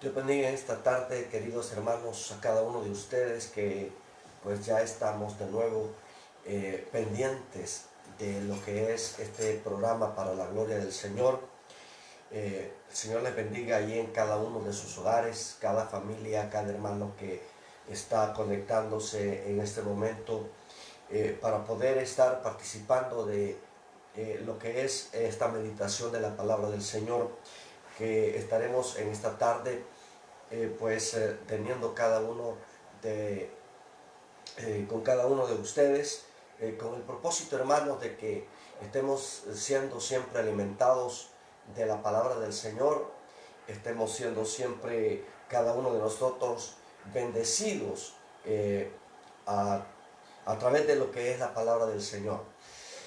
Dios bendiga en esta tarde, queridos hermanos, a cada uno de ustedes que pues ya estamos de nuevo pendientes de lo que es este programa para la gloria del Señor. El Señor les bendiga allí en cada uno de sus hogares, cada familia, cada hermano que está conectándose en este momento para poder estar participando de lo que es esta meditación de la palabra del Señor, que estaremos en esta tarde teniendo cada uno con cada uno de ustedes, con el propósito, hermanos, de que estemos siendo siempre alimentados de la palabra del Señor, estemos siendo siempre cada uno de nosotros bendecidos a través de lo que es la palabra del Señor.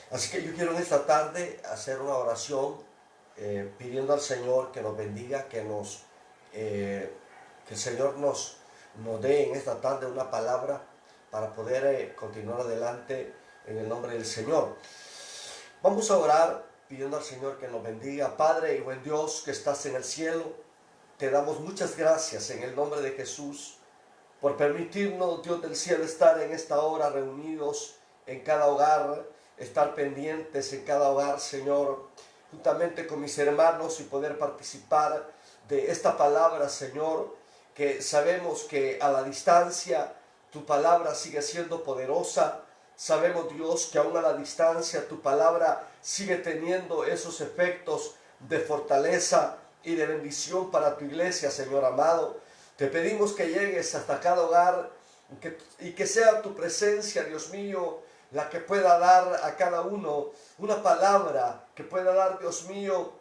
Así que yo quiero en esta tarde hacer una oración pidiendo al Señor que nos bendiga, que el Señor nos dé en esta tarde una palabra para poder continuar adelante en el nombre del Señor. Vamos a orar pidiendo al Señor que nos bendiga. Padre y buen Dios que estás en el cielo, te damos muchas gracias en el nombre de Jesús por permitirnos, Dios del cielo, estar en esta hora reunidos en cada hogar, estar pendientes en cada hogar, Señor, juntamente con mis hermanos y poder participar de esta palabra, Señor, que sabemos que a la distancia tu palabra sigue siendo poderosa. Sabemos, Dios, que aún a la distancia tu palabra sigue teniendo esos efectos de fortaleza y de bendición para tu iglesia, Señor amado. Te pedimos que llegues hasta cada hogar y que sea tu presencia, Dios mío, la que pueda dar a cada uno una palabra, que pueda dar, Dios mío,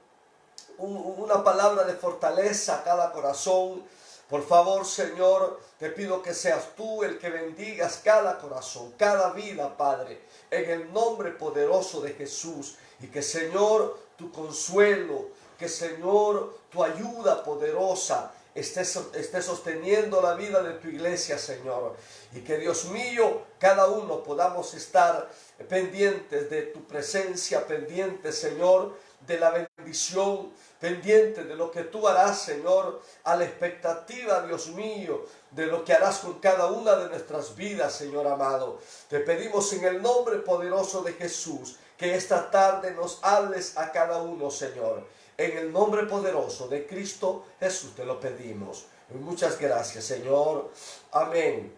una palabra de fortaleza a cada corazón. Por favor, Señor, te pido que seas tú el que bendigas cada corazón, cada vida, Padre, en el nombre poderoso de Jesús. Y que, Señor, tu consuelo, que, Señor, tu ayuda poderosa esté sosteniendo la vida de tu iglesia, Señor. Y que, Dios mío, cada uno podamos estar pendientes de tu presencia, pendientes, Señor, de la bendición, pendiente de lo que tú harás, Señor, a la expectativa, Dios mío, de lo que harás con cada una de nuestras vidas, Señor amado. Te pedimos en el nombre poderoso de Jesús que esta tarde nos hables a cada uno, Señor. En el nombre poderoso de Cristo Jesús te lo pedimos. Y muchas gracias, Señor. Amén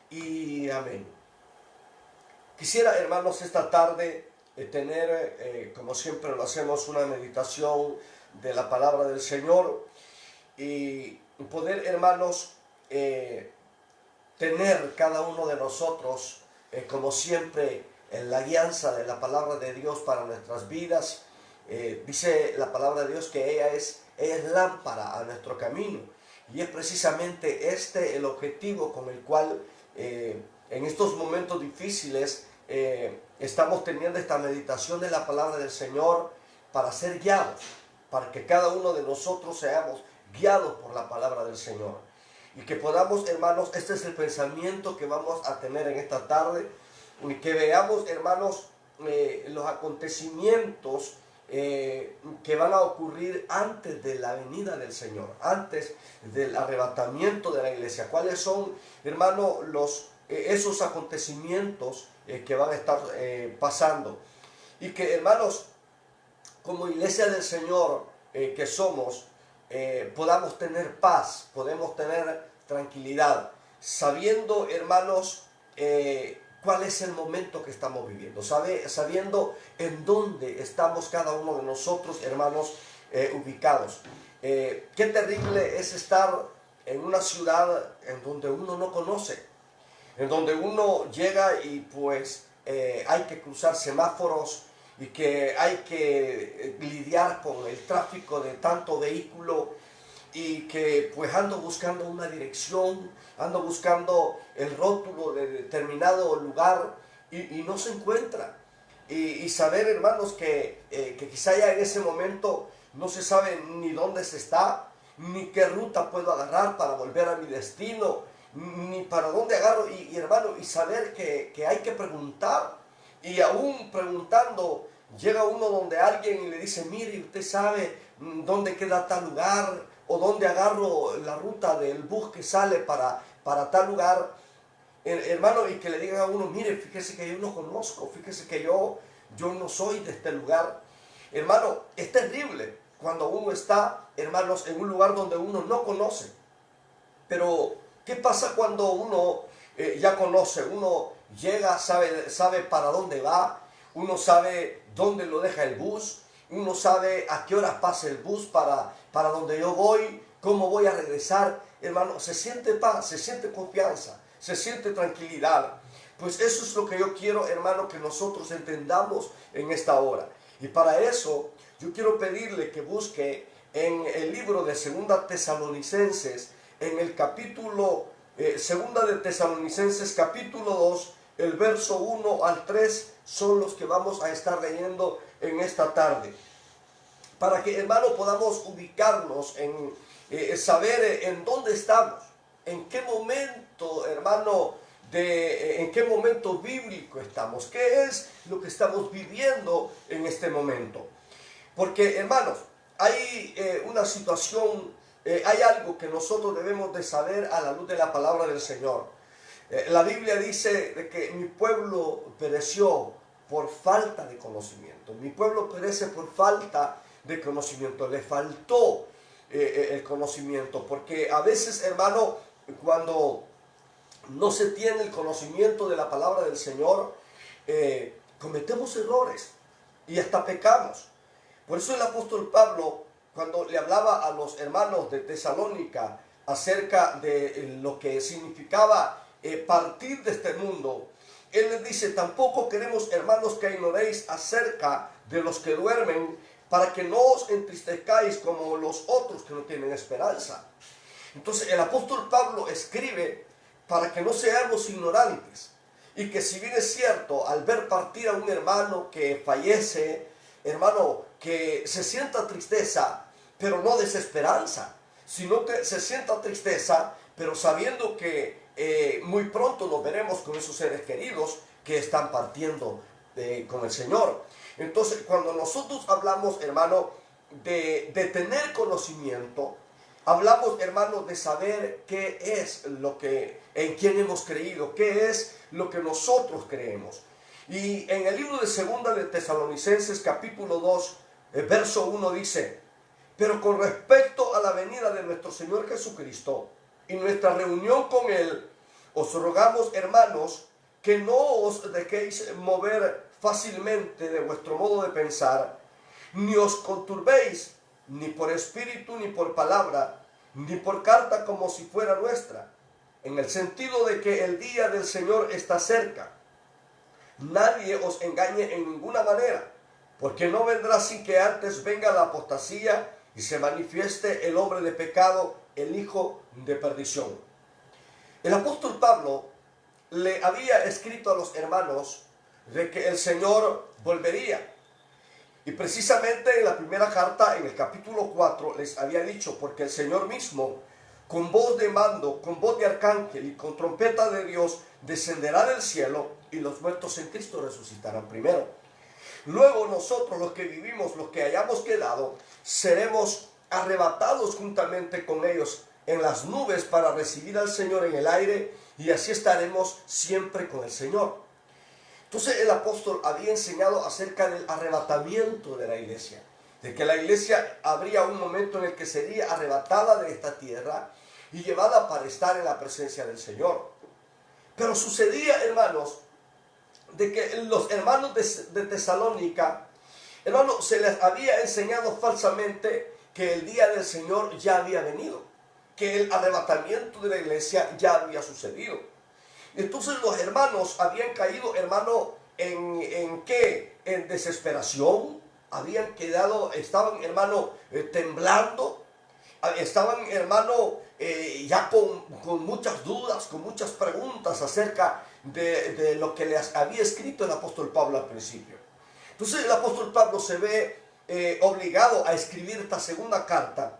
y amén. Quisiera, hermanos, esta tarde tener, como siempre lo hacemos, una meditación de la palabra del Señor y poder, hermanos, tener cada uno de nosotros, como siempre, en la guianza de la palabra de Dios para nuestras vidas. Dice la palabra de Dios que ella es lámpara a nuestro camino, y es precisamente este el objetivo con el cual en estos momentos difíciles estamos teniendo esta meditación de la palabra del Señor, para ser guiados, para que cada uno de nosotros seamos guiados por la palabra del Señor, y que podamos, hermanos, este es el pensamiento que vamos a tener en esta tarde, y que veamos, hermanos, los acontecimientos que van a ocurrir antes de la venida del Señor, antes del arrebatamiento de la iglesia. ¿Cuáles son, hermano, esos acontecimientos que van a estar pasando? Y que, hermanos, como iglesia del Señor que somos, podamos tener paz, podemos tener tranquilidad, sabiendo, hermanos, cuál es el momento que estamos viviendo, sabiendo en dónde estamos cada uno de nosotros, hermanos, ubicados. Qué terrible es estar en una ciudad en donde uno no conoce, en donde uno llega y pues hay que cruzar semáforos y que hay que lidiar con el tráfico de tanto vehículo, y que pues ando buscando una dirección, ando buscando el rótulo de determinado lugar y no se encuentra. Y saber, hermanos, que quizá ya en ese momento no se sabe ni dónde se está, ni qué ruta puedo agarrar para volver a mi destino, ni para dónde agarro, y hermano, y saber que hay que preguntar, y aún preguntando llega uno donde alguien y le dice, mire, usted sabe dónde queda tal lugar, o dónde agarro la ruta del bus que sale para tal lugar, hermano, y que le digan a uno, mire, fíjese que yo no conozco, fíjese que yo no soy de este lugar. Hermano, es terrible cuando uno está, hermanos, en un lugar donde uno no conoce. Pero, ¿qué pasa cuando uno ya conoce? Uno llega, sabe para dónde va, uno sabe dónde lo deja el bus, uno sabe a qué hora pasa el bus para donde yo voy, cómo voy a regresar. Hermano, se siente paz, se siente confianza, se siente tranquilidad. Pues eso es lo que yo quiero, hermano, que nosotros entendamos en esta hora. Y para eso, yo quiero pedirle que busque en el libro de Segunda Tesalonicenses, en el capítulo, Segunda de Tesalonicenses, capítulo 2, el verso 1 al 3, son los que vamos a estar leyendo en esta tarde. Para que, hermano, podamos ubicarnos en saber en dónde estamos, en qué momento, hermano, en qué momento bíblico estamos, qué es lo que estamos viviendo en este momento. Porque, hermanos, hay una situación, hay algo que nosotros debemos de saber a la luz de la palabra del Señor. La Biblia dice de que mi pueblo pereció por falta de conocimiento. Mi pueblo perece por falta de conocimiento. Le faltó el conocimiento. Porque a veces, hermano, cuando no se tiene el conocimiento de la palabra del Señor, cometemos errores y hasta pecamos. Por eso el apóstol Pablo, cuando le hablaba a los hermanos de Tesalónica acerca de lo que significaba partir de este mundo, él les dice, tampoco queremos, hermanos, que ignoréis acerca de los que duermen, para que no os entristezcáis como los otros que no tienen esperanza. Entonces el apóstol Pablo escribe para que no seamos ignorantes, y que si bien es cierto, al ver partir a un hermano que fallece, hermano, que se sienta tristeza, pero no desesperanza, sino que se sienta tristeza, pero sabiendo que muy pronto nos veremos con esos seres queridos que están partiendo con el Señor. Entonces, cuando nosotros hablamos, hermano, de tener conocimiento, hablamos, hermano, de saber qué es lo que, en quién hemos creído, qué es lo que nosotros creemos. Y en el libro de Segunda de Tesalonicenses, capítulo 2, verso 1 dice, pero con respecto a la venida de nuestro Señor Jesucristo y nuestra reunión con Él, os rogamos, hermanos, que no os dejéis mover fácilmente de vuestro modo de pensar, ni os conturbéis, ni por espíritu, ni por palabra, ni por carta como si fuera nuestra, en el sentido de que el día del Señor está cerca. Nadie os engañe en ninguna manera, porque no vendrá sin que antes venga la apostasía y se manifieste el hombre de pecado, el hijo de perdición. El apóstol Pablo le había escrito a los hermanos de que el Señor volvería. Y precisamente en la primera carta, en el capítulo 4, les había dicho, porque el Señor mismo, con voz de mando, con voz de arcángel y con trompeta de Dios, descenderá del cielo y los muertos en Cristo resucitarán primero. Luego nosotros, los que vivimos, los que hayamos quedado, seremos arrebatados juntamente con ellos en las nubes para recibir al Señor en el aire, y así estaremos siempre con el Señor. Entonces el apóstol había enseñado acerca del arrebatamiento de la iglesia, de que la iglesia habría un momento en el que sería arrebatada de esta tierra y llevada para estar en la presencia del Señor. Pero sucedía, hermanos, de que los hermanos de Tesalónica, hermanos, se les había enseñado falsamente que el día del Señor ya había venido, que el arrebatamiento de la iglesia ya había sucedido. Entonces los hermanos habían caído, hermano, ¿en qué? En desesperación, habían quedado, estaban, hermano, temblando, estaban, hermano, ya con muchas dudas, con muchas preguntas acerca de lo que les había escrito el apóstol Pablo al principio. Entonces el apóstol Pablo se ve obligado a escribir esta segunda carta,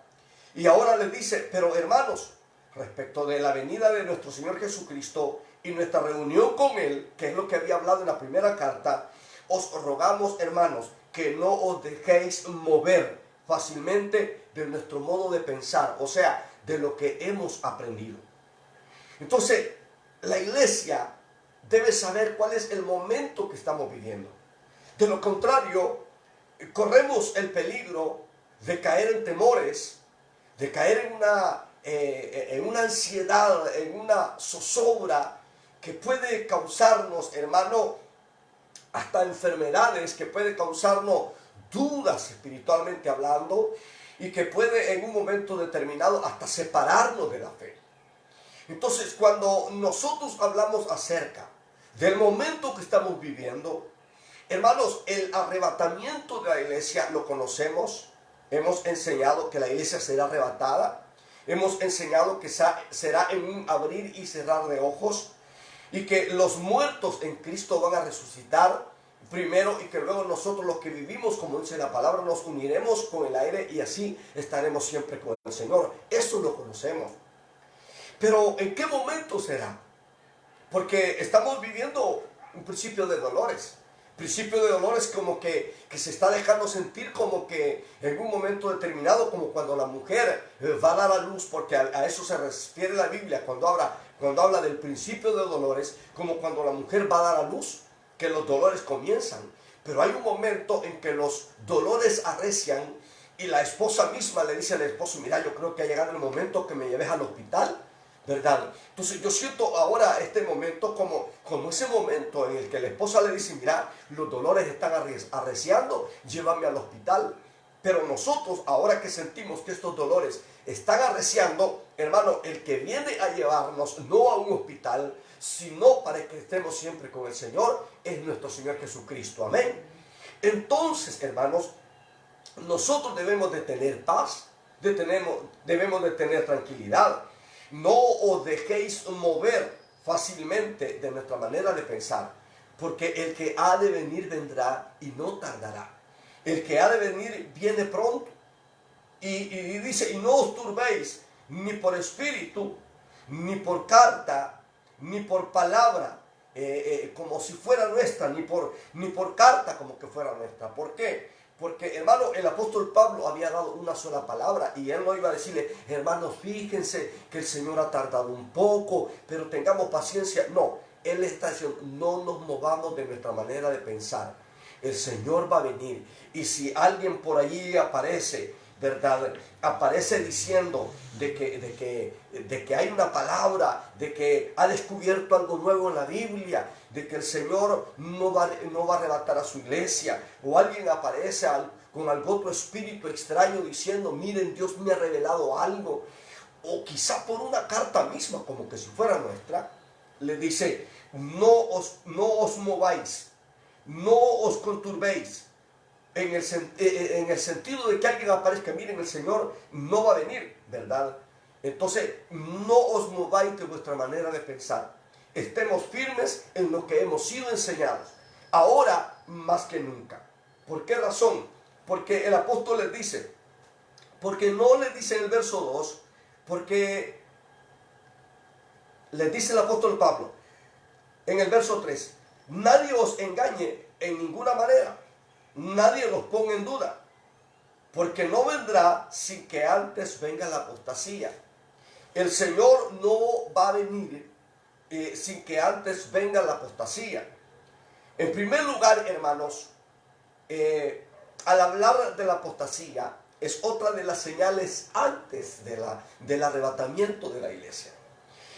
y ahora les dice, pero hermanos, respecto de la venida de nuestro Señor Jesucristo y nuestra reunión con Él, que es lo que había hablado en la primera carta, os rogamos, hermanos, que no os dejéis mover fácilmente de nuestro modo de pensar, o sea, de lo que hemos aprendido. Entonces, la iglesia debe saber cuál es el momento que estamos viviendo. De lo contrario, corremos el peligro de caer en temores, de caer en una ansiedad, en una zozobra que puede causarnos, hermano, hasta enfermedades, que puede causarnos dudas espiritualmente hablando, y que puede en un momento determinado hasta separarnos de la fe. Entonces, cuando nosotros hablamos acerca del momento que estamos viviendo, hermanos, el arrebatamiento de la iglesia lo conocemos. Hemos enseñado que la iglesia será arrebatada. Hemos enseñado que será en un abrir y cerrar de ojos, y que los muertos en Cristo van a resucitar primero, y que luego nosotros los que vivimos, como dice la palabra, nos uniremos con el aire y así estaremos siempre con el Señor. Eso lo conocemos. Pero ¿en qué momento será? Porque estamos viviendo un principio de dolores. Principio de dolores como que se está dejando sentir, como que en un momento determinado, como cuando la mujer va a dar a luz, porque a eso se refiere la Biblia cuando habla del principio de dolores, como cuando la mujer va a dar a luz, que los dolores comienzan. Pero hay un momento en que los dolores arrecian y la esposa misma le dice al esposo: mira, yo creo que ha llegado el momento que me lleves al hospital, ¿verdad? Entonces yo siento ahora este momento como ese momento en el que la esposa le dice: mira, los dolores están arreciando, llévame al hospital. Pero nosotros, ahora que sentimos que estos dolores están arreciando, hermano, el que viene a llevarnos no a un hospital, sino para que estemos siempre con el Señor, es nuestro Señor Jesucristo. Amén. Entonces, hermanos, nosotros debemos de tener paz, debemos de tener tranquilidad. No os dejéis mover fácilmente de nuestra manera de pensar, porque el que ha de venir vendrá y no tardará. El que ha de venir viene pronto. Y dice: y no os turbéis ni por espíritu, ni por carta, ni por palabra, como si fuera nuestra, ni por carta como que fuera nuestra. ¿Por qué? Porque, hermano, el apóstol Pablo había dado una sola palabra, y él no iba a decirle: hermanos, fíjense que el Señor ha tardado un poco, pero tengamos paciencia. No, él está diciendo: no nos movamos de nuestra manera de pensar. El Señor va a venir. Y si alguien por allí aparece, ¿verdad? Aparece diciendo de que hay una palabra, de que ha descubierto algo nuevo en la Biblia, de que el Señor no va a arrebatar a su iglesia, o alguien aparece con algún otro espíritu extraño diciendo: miren, Dios me ha revelado algo, o quizá por una carta misma, como que si fuera nuestra, le dice: no os mováis, no os conturbéis, en el sentido de que alguien aparezca: miren, el Señor no va a venir, ¿verdad? Entonces, no os mováis de vuestra manera de pensar. Estemos firmes en lo que hemos sido enseñados, ahora más que nunca. ¿Por qué razón? Porque el apóstol les dice, porque no les dice en el verso 2, porque les dice el apóstol Pablo en el verso 3, nadie os engañe en ninguna manera, nadie los ponga en duda, porque no vendrá sin que antes venga la apostasía. El Señor no va a venir sin que antes venga la apostasía. En primer lugar, hermanos, al hablar de la apostasía, es otra de las señales antes del arrebatamiento de la iglesia.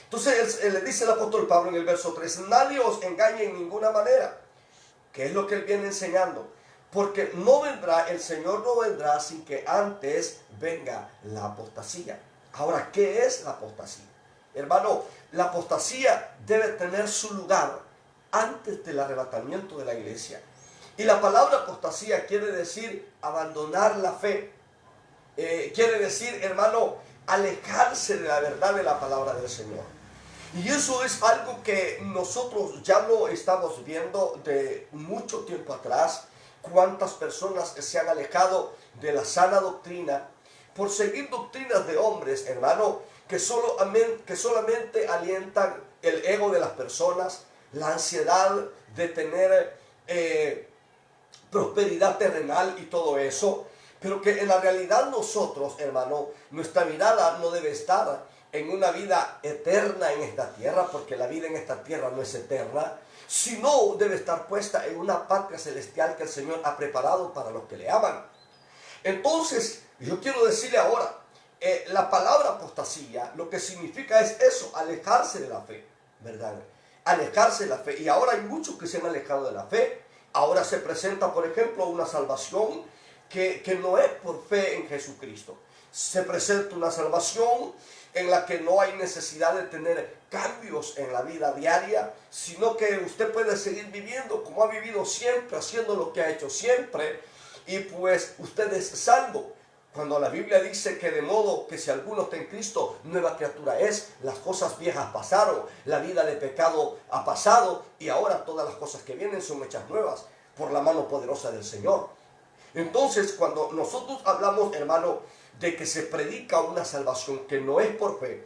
Entonces le dice el apóstol Pablo en el verso 3, nadie os engañe en ninguna manera, que es lo que él viene enseñando, porque el Señor no vendrá sin que antes venga la apostasía. Ahora, ¿qué es la apostasía? Hermano, la apostasía debe tener su lugar antes del arrebatamiento de la iglesia. Y la palabra apostasía quiere decir abandonar la fe. Quiere decir, hermano, alejarse de la verdad de la palabra del Señor. Y eso es algo que nosotros ya lo estamos viendo de mucho tiempo atrás. Cuántas personas se han alejado de la sana doctrina por seguir doctrinas de hombres, hermano, que solamente alientan el ego de las personas, la ansiedad de tener prosperidad terrenal y todo eso, pero que en la realidad nosotros, hermano, nuestra mirada no debe estar en una vida eterna en esta tierra, porque la vida en esta tierra no es eterna, sino debe estar puesta en una patria celestial que el Señor ha preparado para los que le aman. Entonces, yo quiero decirle ahora, la palabra apostasía, lo que significa es eso, alejarse de la fe, ¿verdad? Alejarse de la fe. Y ahora hay muchos que se han alejado de la fe. Ahora se presenta, por ejemplo, una salvación que no es por fe en Jesucristo. Se presenta una salvación en la que no hay necesidad de tener cambios en la vida diaria, sino que usted puede seguir viviendo como ha vivido siempre, haciendo lo que ha hecho siempre, y pues usted es salvo. Cuando la Biblia dice que de modo que si alguno está en Cristo, nueva criatura es, las cosas viejas pasaron, la vida de pecado ha pasado y ahora todas las cosas que vienen son hechas nuevas por la mano poderosa del Señor. Entonces, cuando nosotros hablamos, hermano, de que se predica una salvación que no es por fe,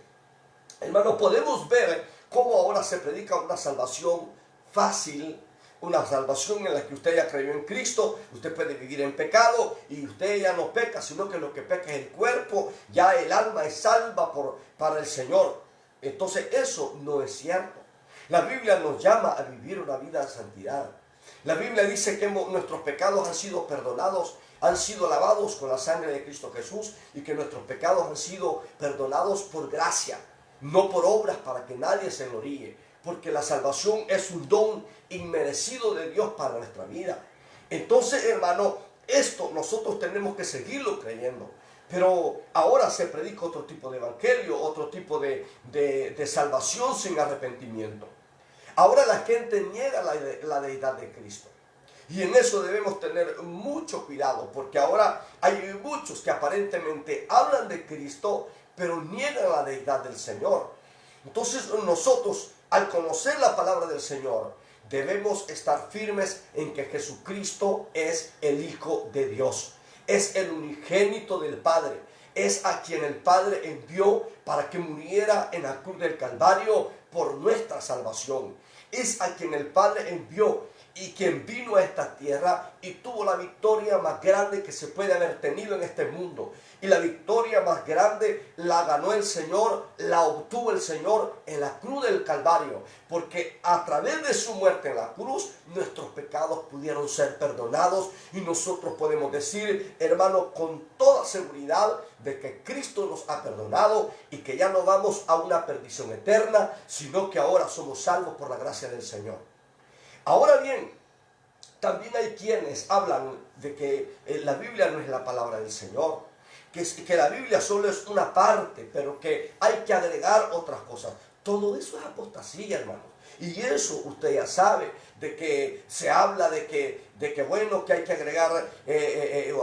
hermano, podemos ver cómo ahora se predica una salvación fácil, una salvación en la que usted ya creyó en Cristo, usted puede vivir en pecado y usted ya no peca, sino que lo que peca es el cuerpo, ya el alma es salva para el Señor. Entonces eso no es cierto. La Biblia nos llama a vivir una vida de santidad. La Biblia dice que nuestros pecados han sido perdonados, han sido lavados con la sangre de Cristo Jesús y que nuestros pecados han sido perdonados por gracia, no por obras para que nadie se gloríe. Porque la salvación es un don inmerecido de Dios para nuestra vida. Entonces, hermano, esto nosotros tenemos que seguirlo creyendo. Pero ahora se predica otro tipo de evangelio, otro tipo de salvación sin arrepentimiento. Ahora la gente niega la deidad de Cristo. Y en eso debemos tener mucho cuidado, porque ahora hay muchos que aparentemente hablan de Cristo, pero niegan la deidad del Señor. Entonces nosotros, al conocer la palabra del Señor, debemos estar firmes en que Jesucristo es el Hijo de Dios, es el unigénito del Padre, es a quien el Padre envió para que muriera en la cruz del Calvario por nuestra salvación. Es a quien el Padre envió y quien vino a esta tierra y tuvo la victoria más grande que se puede haber tenido en este mundo. Y la victoria más grande la ganó el Señor, la obtuvo el Señor en la cruz del Calvario. Porque a través de su muerte en la cruz, nuestros pecados pudieron ser perdonados. Y nosotros podemos decir, hermano, con toda seguridad de que Cristo nos ha perdonado y que ya no vamos a una perdición eterna, sino que ahora somos salvos por la gracia del Señor. Ahora bien, también hay quienes hablan de que la Biblia no es la palabra del Señor, que la Biblia solo es una parte, pero que hay que agregar otras cosas. Todo eso es apostasía, hermanos. Y eso usted ya sabe, de que se habla de que bueno, que hay que agregar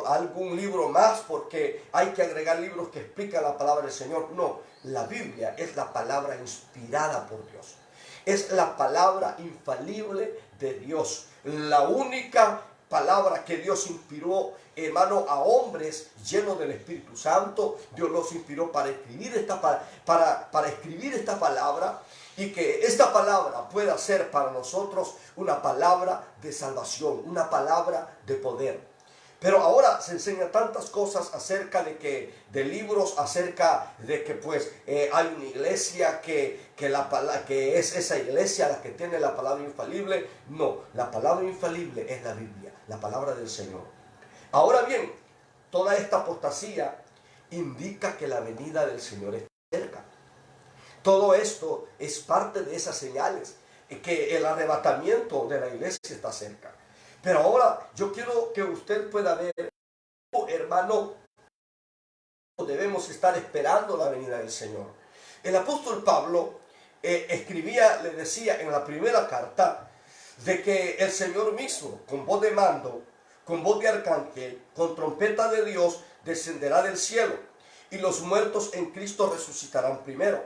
algún libro más, porque hay que agregar libros que explican la palabra del Señor. No, la Biblia es la palabra inspirada por Dios. Es la palabra infalible de Dios. La única palabra que Dios inspiró, hermano, a hombres llenos del Espíritu Santo. Dios los inspiró para escribir para escribir esta palabra, y que esta palabra pueda ser para nosotros una palabra de salvación, una palabra de poder. Pero ahora se enseñan tantas cosas acerca de libros, acerca de que pues hay una iglesia que es esa iglesia la que tiene la palabra infalible. No, la palabra infalible es la Biblia, la palabra del Señor. Ahora bien, toda esta apostasía indica que la venida del Señor está cerca. Todo esto es parte de esas señales, que el arrebatamiento de la iglesia está cerca. Pero ahora yo quiero que usted pueda ver, hermano, debemos estar esperando la venida del Señor. El apóstol Pablo le decía en la primera carta, de que el Señor mismo, con voz de mando, con voz de arcángel, con trompeta de Dios, descenderá del cielo, y los muertos en Cristo resucitarán primero.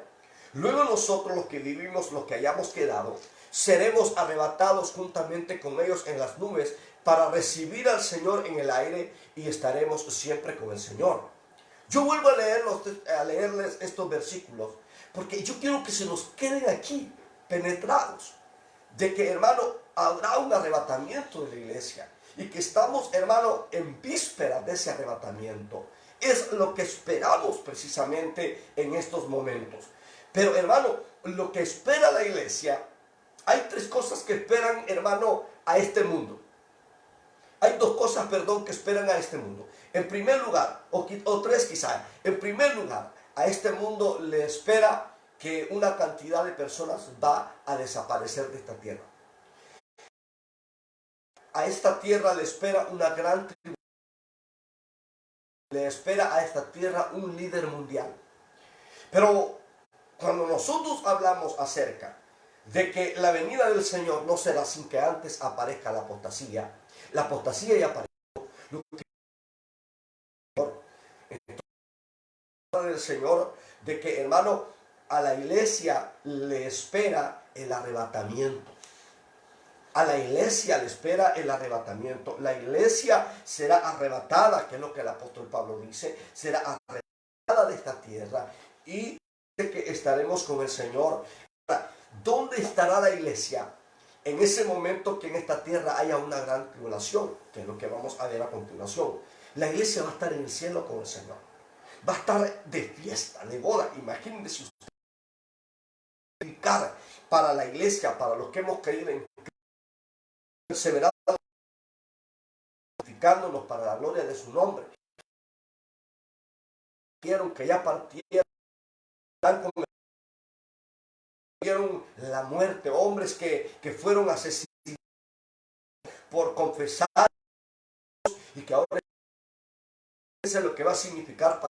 Luego nosotros, los que vivimos, los que hayamos quedado, seremos arrebatados juntamente con ellos en las nubes para recibir al Señor en el aire, y estaremos siempre con el Señor. Yo vuelvo a leerles estos versículos porque yo quiero que se nos queden aquí penetrados, de que, hermano, habrá un arrebatamiento de la iglesia, y que estamos, hermano, en víspera de ese arrebatamiento. Es lo que esperamos precisamente en estos momentos. Pero, hermano, lo que espera la iglesia, hay tres cosas que esperan, hermano, a este mundo. Hay dos cosas, perdón, que esperan a este mundo. En primer lugar, o tres quizás, en primer lugar, a este mundo le espera que una cantidad de personas va a desaparecer de esta tierra. A esta tierra le espera una gran tribulación. Le espera a esta tierra un líder mundial. Pero cuando nosotros hablamos acerca de que la venida del Señor no será sin que antes aparezca la apostasía ya apareció. Del Señor, de que, hermano, a la iglesia le espera el arrebatamiento. A la iglesia le espera el arrebatamiento. La iglesia será arrebatada, que es lo que el apóstol Pablo dice, será arrebatada de esta tierra y dice que estaremos con el Señor. ¿Dónde estará la iglesia? En ese momento que en esta tierra haya una gran tribulación, que es lo que vamos a ver a continuación. La iglesia va a estar en el cielo con el Señor. Va a estar de fiesta, de boda. Imagínense usted. Para la iglesia, para los que hemos creído en Cristo, se verá santificándonos para la gloria de su nombre. Quieren que ya partieron la muerte, hombres que fueron asesinados por confesar, y que ahora es lo que va a significar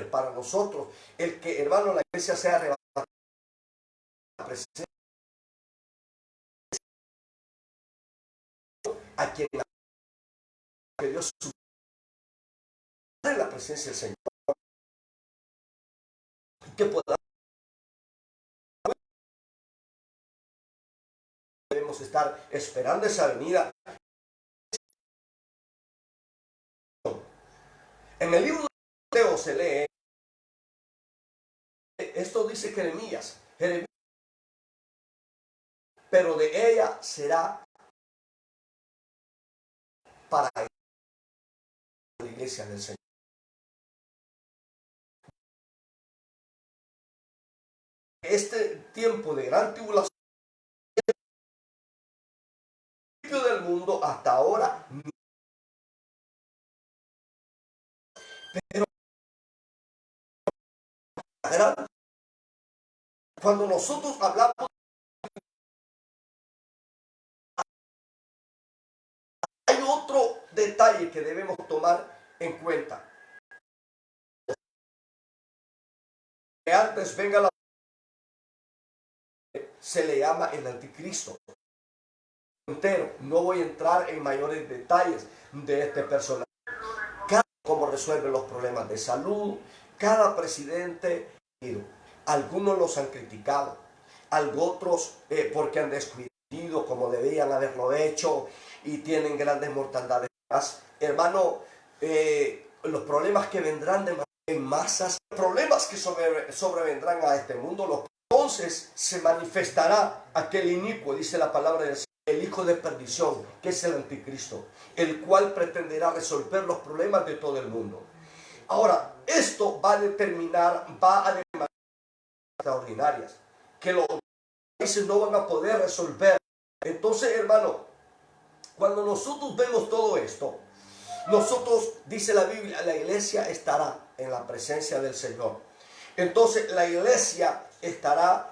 para nosotros el que, hermano, la iglesia sea arrebatada la presencia a quien que Dios en la presencia del Señor, que podemos estar esperando esa venida. En el libro de Mateo se lee, esto dice Jeremías, pero de ella será para la iglesia del Señor. Este tiempo de gran tribulación del mundo hasta ahora, pero cuando nosotros hablamos, hay otro detalle que debemos tomar en cuenta. Que antes venga la se le llama el anticristo. Entero. No voy a entrar en mayores detalles de este personaje. Cómo resuelve los problemas de salud, cada presidente, algunos los han criticado, otros porque han descuidado como debían haberlo hecho y tienen grandes mortandades. Hermano, los problemas que vendrán en masas, problemas que sobrevendrán a este mundo, entonces se manifestará aquel inicuo, dice la palabra del Señor, el hijo de perdición, que es el anticristo, el cual pretenderá resolver los problemas de todo el mundo. Ahora, esto va a demandar extraordinarias, que los países no van a poder resolver. Entonces, hermano, cuando nosotros vemos todo esto, nosotros, dice la Biblia, la iglesia estará en la presencia del Señor. Entonces, la iglesia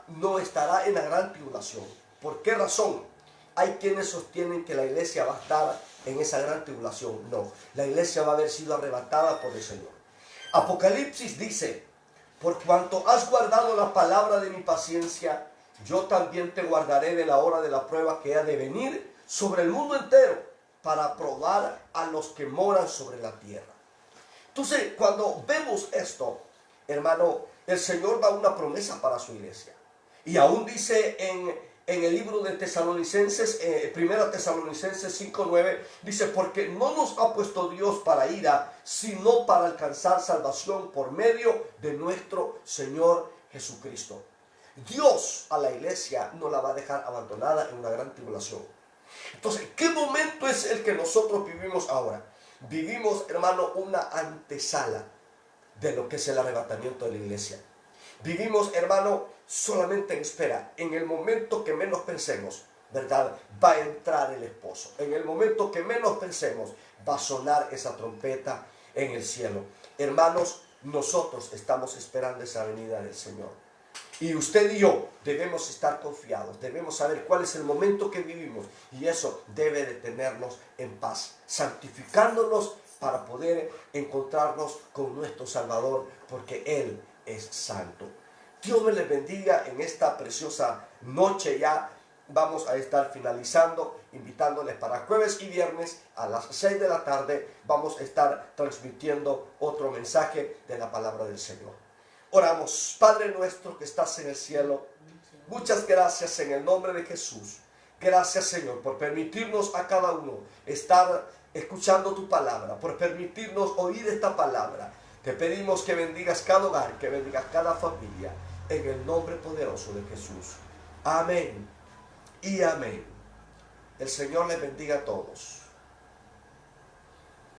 no estará en la gran tribulación. ¿Por qué razón? Hay quienes sostienen que la iglesia va a estar en esa gran tribulación. No, la iglesia va a haber sido arrebatada por el Señor. Apocalipsis dice, por cuanto has guardado la palabra de mi paciencia, yo también te guardaré de la hora de la prueba que ha de venir sobre el mundo entero, para probar a los que moran sobre la tierra. Entonces, cuando vemos esto, hermano, el Señor da una promesa para su iglesia. Y aún dice en el libro de Tesalonicenses, 1 Tesalonicenses 5:9, dice, porque no nos ha puesto Dios para ira, sino para alcanzar salvación por medio de nuestro Señor Jesucristo. Dios a la iglesia no la va a dejar abandonada en una gran tribulación. Entonces, ¿qué momento es el que nosotros vivimos ahora? Vivimos, hermano, una antesala de lo que es el arrebatamiento de la iglesia. Vivimos, hermano, solamente en espera. En el momento que menos pensemos, ¿verdad? Va a entrar el esposo. En el momento que menos pensemos, va a sonar esa trompeta en el cielo. Hermanos, nosotros estamos esperando esa venida del Señor. Y usted y yo debemos estar confiados, debemos saber cuál es el momento que vivimos. Y eso debe de tenernos en paz, santificándonos para poder encontrarnos con nuestro Salvador, porque Él es santo. Dios me les bendiga en esta preciosa noche. Ya vamos a estar finalizando, invitándoles para jueves y viernes a las 6 de la tarde. Vamos a estar transmitiendo otro mensaje de la palabra del Señor. Oramos. Padre nuestro que estás en el cielo, muchas gracias en el nombre de Jesús. Gracias, Señor, por permitirnos a cada uno estar escuchando tu palabra, por permitirnos oír esta palabra. Te pedimos que bendigas cada hogar, que bendigas cada familia, en el nombre poderoso de Jesús. Amén y amén. El Señor les bendiga a todos.